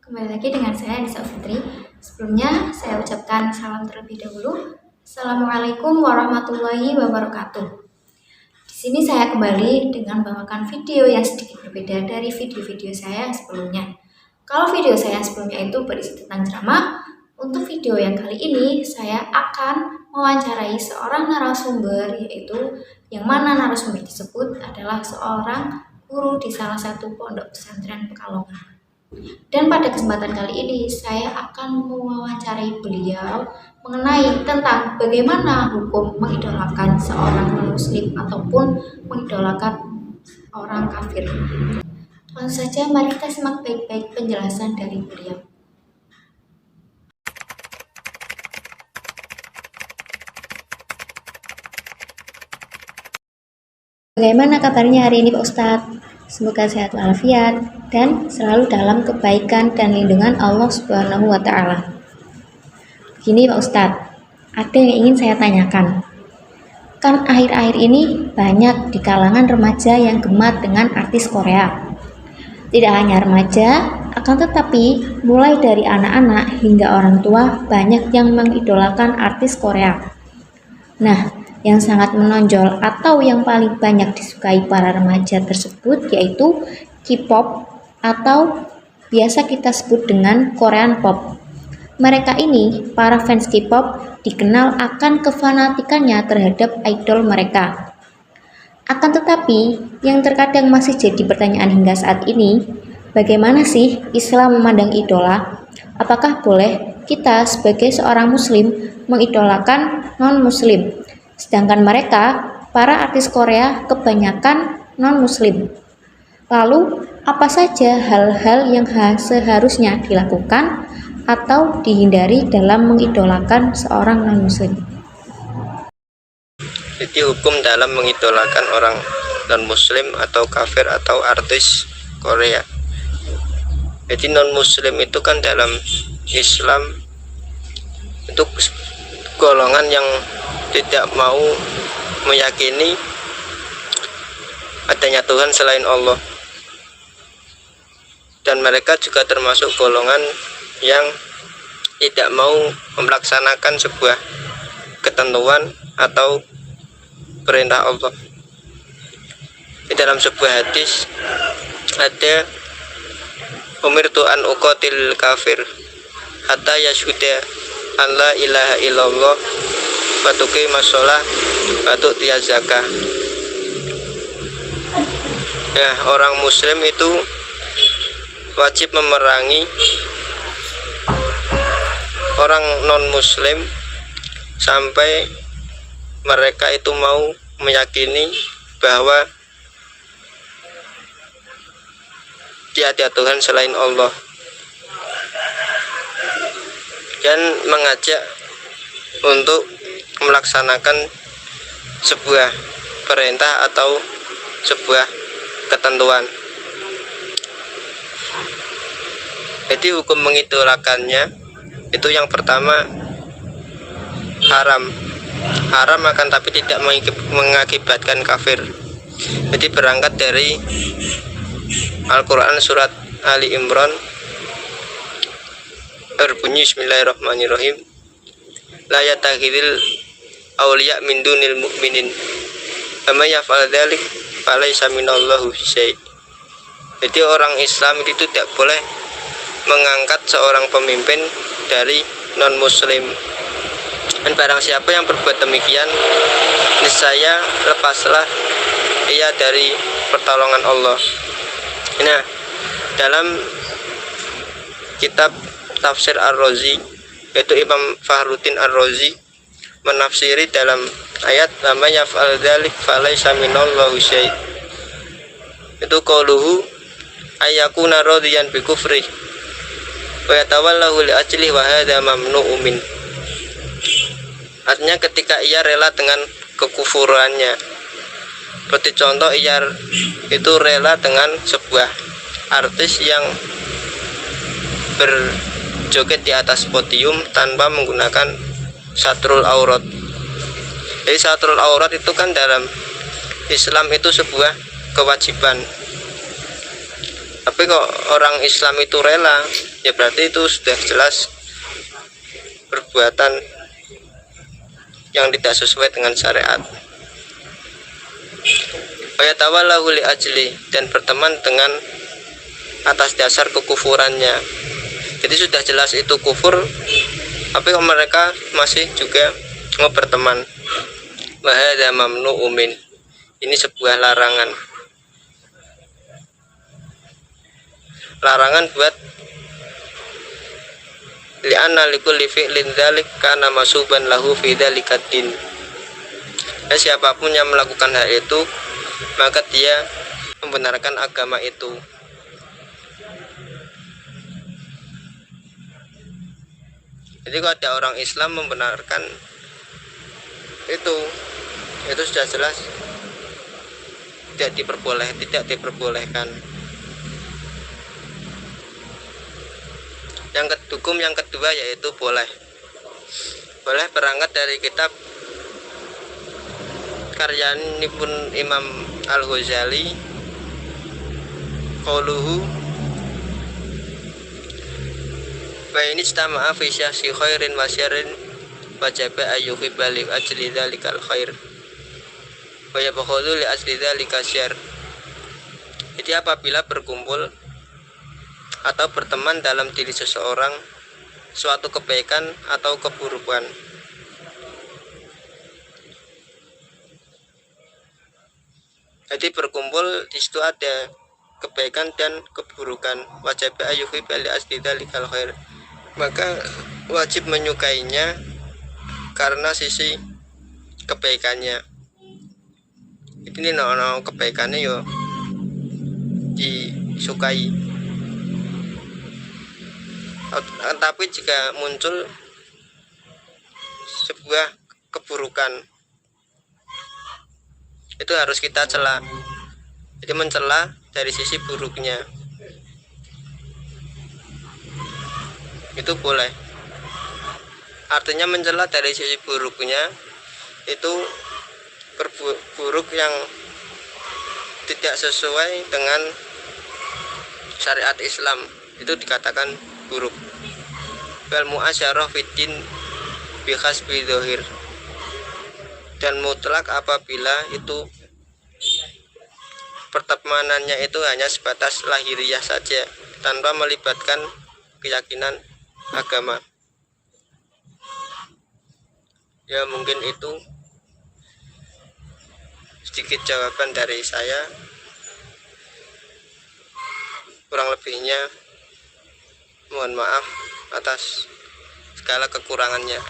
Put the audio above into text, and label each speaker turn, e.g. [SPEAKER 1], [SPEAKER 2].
[SPEAKER 1] Kembali lagi dengan saya Nisa Fitri. Sebelumnya saya ucapkan salam terlebih dahulu. Assalamualaikum warahmatullahi wabarakatuh. Di sini saya kembali dengan membawakan video yang sedikit berbeda dari video-video saya sebelumnya. Kalau video saya sebelumnya itu berisi tentang ceramah, untuk video yang kali ini saya akan mewawancarai seorang narasumber, yaitu yang mana narasumber tersebut adalah seorang guru di salah satu pondok pesantren Pekalongan. Dan pada kesempatan kali ini saya akan mewawancarai beliau mengenai tentang bagaimana hukum mengidolakan seorang non-muslim ataupun mengidolakan orang kafir. Langsung saja mari kita simak baik-baik penjelasan dari beliau. Bagaimana kabarnya hari ini Pak Ustadz? Semoga sehat walafiat dan selalu dalam kebaikan dan lindungan Allah Subhanahu wa Ta'ala. Begini Pak Ustadz, ada yang ingin saya tanyakan. Kan akhir-akhir ini banyak di kalangan remaja yang gemar dengan artis Korea. Tidak hanya remaja, akan tetapi mulai dari anak-anak hingga orang tua banyak yang mengidolakan artis Korea. Nah, yang sangat menonjol atau yang paling banyak disukai para remaja tersebut yaitu K-pop atau biasa kita sebut dengan Korean pop. Mereka ini, para fans K-pop, dikenal akan kefanatikannya terhadap idol mereka. Akan tetapi, yang terkadang masih jadi pertanyaan hingga saat ini, bagaimana sih Islam memandang idola? Apakah boleh kita sebagai seorang muslim mengidolakan non-muslim? Sedangkan mereka, para artis Korea, kebanyakan non-muslim. Lalu, apa saja hal-hal yang seharusnya dilakukan atau dihindari dalam mengidolakan seorang non-muslim?
[SPEAKER 2] Jadi hukum dalam mengidolakan orang non-muslim atau kafir atau artis Korea. Jadi non-muslim itu kan dalam Islam itu golongan yang tidak mau meyakini adanya Tuhan selain Allah, dan mereka juga termasuk golongan yang tidak mau melaksanakan sebuah ketentuan atau perintah Allah. Di dalam sebuah hadis ada umirtu an uqatil kafir hatta yashhuda an la ilaha illallah wa tuqimas shalah wa tu'tiyaz zakah. Ya, orang muslim itu wajib memerangi orang non muslim sampai mereka itu mau meyakini bahwa tiada Tuhan selain Allah, dan mengajak untuk melaksanakan sebuah perintah atau sebuah ketentuan. Jadi hukum mengidolakannya itu yang pertama haram akan tapi tidak mengakibatkan kafir. Jadi berangkat dari Al-Quran surat Ali Imran berbunyi Bismillahirrahmanirrahim, la yatakhidil awliya min dunil mu'minin wa may yaf'al dzalik falaysa minallahu syai'. Jadi orang Islam itu tidak boleh mengangkat seorang pemimpin dari non muslim, dan barang siapa yang berbuat demikian niscaya lepaslah ia dari pertolongan Allah. Nah, dalam kitab Tafsir Ar-Razi, yaitu Imam Fahruddin Ar-Razi menafsiri dalam ayat "Lama yaf'al dzalik falaysa minallahu syai'", itu qauluhu ayyakuna radiyan bi kufri wa yatawallahu li ajlihi wa hadza mamnu'un min. Artinya ketika ia rela dengan kekufurannya, seperti contoh ia itu rela dengan sebuah artis yang berjoget di atas podium tanpa menggunakan satrul aurat. Jadi satrul aurat itu kan dalam Islam itu sebuah kewajiban. Tapi kok orang Islam itu rela, ya berarti itu sudah jelas perbuatan yang tidak sesuai dengan syariat. Wayatawallahu li ajli, dan berteman dengan atas dasar kekufurannya. Jadi sudah jelas itu kufur, tapi kok mereka masih juga mau berteman. Wa hadza mamnu'un min, ini sebuah larangan buat li'anna likulli fi'lin dzalik kana masuban lahu fi dzalika din. Siapapun yang melakukan hal itu maka dia membenarkan agama itu. Jadi kalau ada orang Islam membenarkan itu sudah jelas tidak diperbolehkan. Hukum yang kedua yaitu boleh berangkat dari kitab karyanipun Imam Al-Ghazali, qauluhu wa in istama'a fi syahsi khairin wa syarrin wajaba ayyuhibba li ajli dzalikal khair wa yabkhulu li ajli dzalika syarr. Jadi apabila berkumpul atau berteman dalam diri seseorang suatu kebaikan atau keburukan, jadi berkumpul di situ ada kebaikan dan keburukan, wajib ayyuhibba li ajli dzalikal khair, maka wajib menyukainya karena sisi kebaikannya. Ini no kebaikannya yo disukai. Tapi jika muncul sebuah keburukan, itu harus kita cela. Jadi mencela dari sisi buruknya itu boleh. Artinya mencela dari sisi buruknya itu buruk yang tidak sesuai dengan syariat Islam, itu dikatakan buruk. Wal mu'asyarah fiddin bi khasbi dzahir, dan mutlak apabila itu pertemanannya itu hanya sebatas lahiriah saja tanpa melibatkan keyakinan agama. Ya mungkin itu sedikit jawaban dari saya, kurang lebihnya mohon maaf atas segala kekurangannya.